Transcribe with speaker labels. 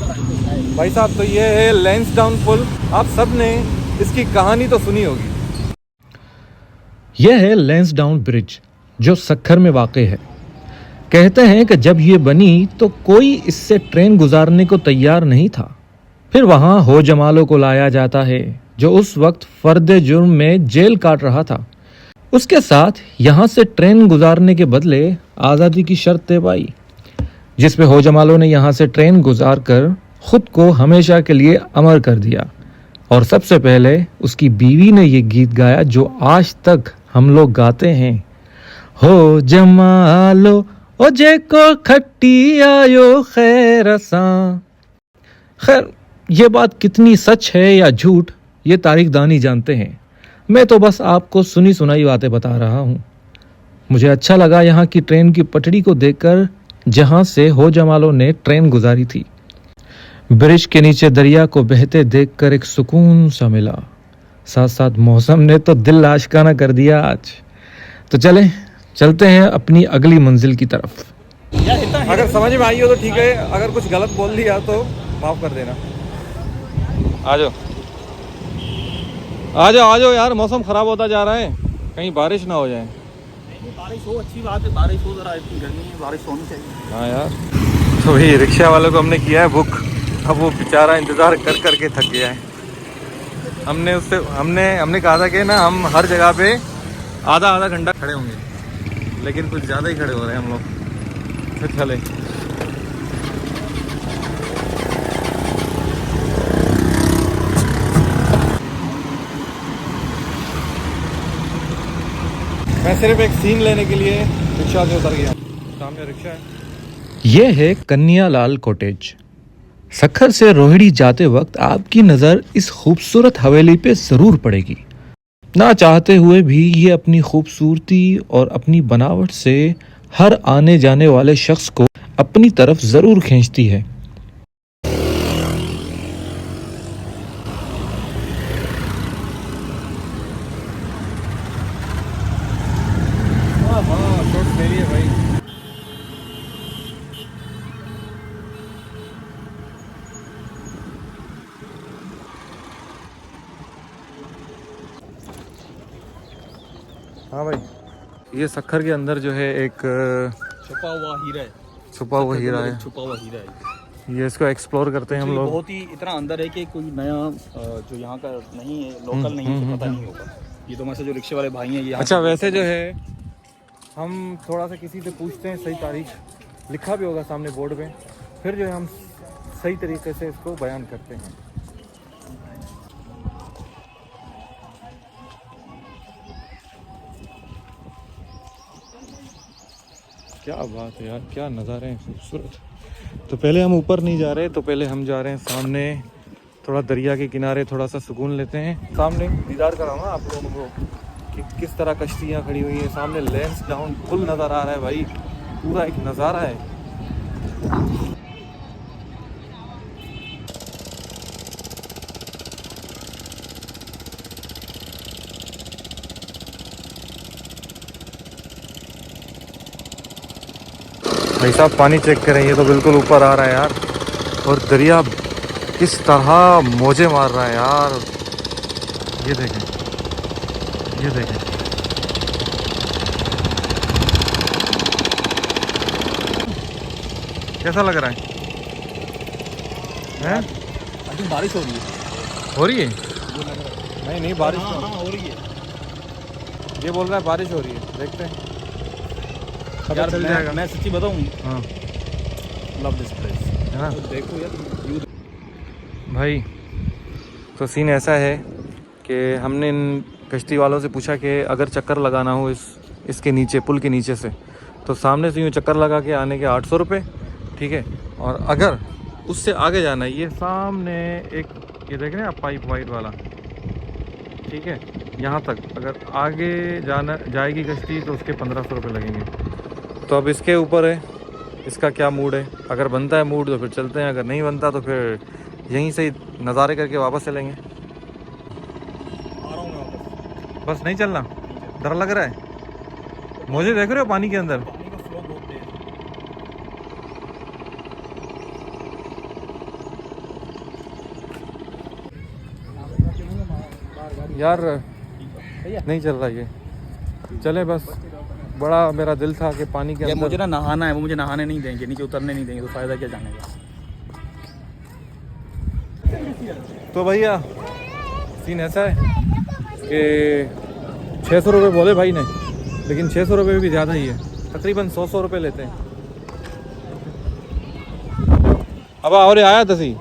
Speaker 1: भाई साहब, तो ये है लैंसडाउन पुल। आप सब ने इसकी कहानी तो सुनी होगी।
Speaker 2: यह है लैंसडाउन ब्रिज जो सक्खर में वाक़ है। कहते हैं कि जब ये बनी तो कोई इससे ट्रेन गुजारने को तैयार नहीं था। फिर वहां हो जमालों को लाया जाता है जो उस वक्त फर्द जुर्म में जेल काट रहा था। उसके साथ यहां से ट्रेन गुजारने के बदले आज़ादी की शर्त तय पाई, जिस पे हो जमालों ने यहां से ट्रेन गुजार कर खुद को हमेशा के लिए अमर कर दिया। और सबसे पहले उसकी बीवी ने ये गीत गाया जो आज तक हम लोग गाते हैं, हो जमालो ओ जे को खट्टी आयो खैरसां। खैर, ये बात कितनी सच है या झूठ ये तारीखदानी जानते हैं। मैं तो बस आपको सुनी सुनाई बातें बता रहा हूँ। मुझे अच्छा लगा यहाँ की ट्रेन की पटड़ी को देखकर जहाँ से हो जमालों ने ट्रेन गुजारी थी। ब्रिज के नीचे दरिया को बहते देखकर एक सुकून सा मिला। साथ साथ मौसम ने तो दिल आशिकाना कर दिया आज। तो चलते हैं अपनी अगली मंजिल की तरफ।
Speaker 1: अगर समझ में आई हो तो ठीक है, अगर कुछ गलत बोल दिया तो माफ़ कर देना। आ जाओ आ जाओ आ जाओ यार, मौसम ख़राब होता जा रहा है, कहीं बारिश ना हो जाए।
Speaker 3: बारिश हो, अच्छी बात है, बारिश हो, जरा इतनी गर्मी है, बारिश होनी चाहिए।
Speaker 1: हाँ यार। तो भाई रिक्शा वालों को हमने किया है बुक। अब वो बेचारा इंतज़ार कर करके थक गया है। हमने कहा था कि ना हम हर जगह पे आधा आधा घंटा खड़े होंगे, लेकिन कुछ ज़्यादा ही खड़े हो रहे हैं हम लोग। फिर चले। मैं सिर्फ एक सीन लेने के लिए रिक्शा से उतर गया। सामने रिक्शा है।
Speaker 2: यह है कन्यालाल कॉटेज। सक्खर से रोहिणी जाते वक्त आपकी नज़र इस खूबसूरत हवेली पे ज़रूर पड़ेगी। ना चाहते हुए भी ये अपनी खूबसूरती और अपनी बनावट से हर आने जाने वाले शख्स को अपनी तरफ ज़रूर खींचती है।
Speaker 1: हाँ शॉर्ट्स ले लिए भाई। हाँ भाई, ये सक्खर के अंदर जो है एक
Speaker 3: छुपा हुआ हीरा है।
Speaker 1: छुपा हुआ हीरा है।
Speaker 3: छुपा हुआ हीरा है।
Speaker 1: ये इसको एक्सप्लोर करते हैं हम लोग।
Speaker 3: बहुत ही इतना अंदर है कि कोई नया जो यहाँ का नहीं है, लोकल नहीं है, तो पता नहीं होगा। ये तो मतलब जो रिक्शे वाले भाई हैं ये।
Speaker 1: अच्छा, वैसे जो है हम थोड़ा सा किसी से पूछते हैं, सही तारीख लिखा भी होगा सामने बोर्ड पे, फिर जो है हम सही तरीके से इसको बयान करते हैं। क्या बात है यार, क्या नज़ारे हैं खूबसूरत। तो पहले हम ऊपर नहीं जा रहे, तो पहले हम जा रहे हैं सामने, थोड़ा दरिया के किनारे थोड़ा सा सुकून लेते हैं। सामने दीदार कराऊंगा आप लोगों को कि किस तरह कश्तियाँ खड़ी हुई हैं। सामने लैंसडाउन पुल नज़र आ रहा है भाई, पूरा एक नज़ारा है। भाई साहब पानी चेक करें, ये तो बिल्कुल ऊपर आ रहा है यार। और दरिया किस तरह मौजे मार रहा है यार। ये देखें, ये देखें। कैसा लग रहा है? हैं?
Speaker 3: अभी बारिश हो रही है।
Speaker 1: हो रही है? नहीं बारिश
Speaker 3: हाँ,
Speaker 1: तो
Speaker 3: हाँ, हो रही है।
Speaker 1: ये बोल रहा है बारिश हो रही है, देखते हैं। पता चल जाएगा।
Speaker 3: मैं सच्ची बताऊँ,
Speaker 1: हाँ
Speaker 3: लव दिस प्लेस
Speaker 1: है ना
Speaker 3: तो देखो यार व्यू।
Speaker 1: भाई। तो सीन ऐसा है कि हमने इन कश्ती वालों से पूछा कि अगर चक्कर लगाना हो इसके नीचे, पुल के नीचे से, तो सामने से यूँ चक्कर लगा के आने के 800 रुपये, ठीक है। और अगर उससे आगे जाना है, ये सामने एक ये देख रहे हैं आप पाइप वाइट वाला, ठीक है, यहाँ तक अगर आगे जाएगी कश्ती तो उसके 1500 रुपये लगेंगे। तो अब इसके ऊपर है इसका क्या मूड है। अगर बनता है मूड तो फिर चलते हैं, अगर नहीं बनता तो फिर यहीं से ही नज़ारे करके वापस चलेंगे।
Speaker 3: आ रहा हूँ मैं वापस।
Speaker 1: बस नहीं चलना, डर लग रहा है। मुझे देख रहे हो पानी के अंदर?
Speaker 3: पानी का फ्लो बहुत तेज
Speaker 1: यार नहीं चल रहा ये, चले बस। बड़ा मेरा दिल था कि पानी के
Speaker 3: यार
Speaker 1: अंदर
Speaker 3: मुझे ना नहाना है, वो मुझे नहाने नहीं देंगे, नीचे उतरने नहीं देंगे, तो फ़ायदा क्या जाने का।
Speaker 1: तो भैया सीन ऐसा है कि 600 रुपये बोले भाई ने, लेकिन 600 रुपये भी ज़्यादा ही है, तकरीबन 100 रुपये लेते हैं। अब और आया तसी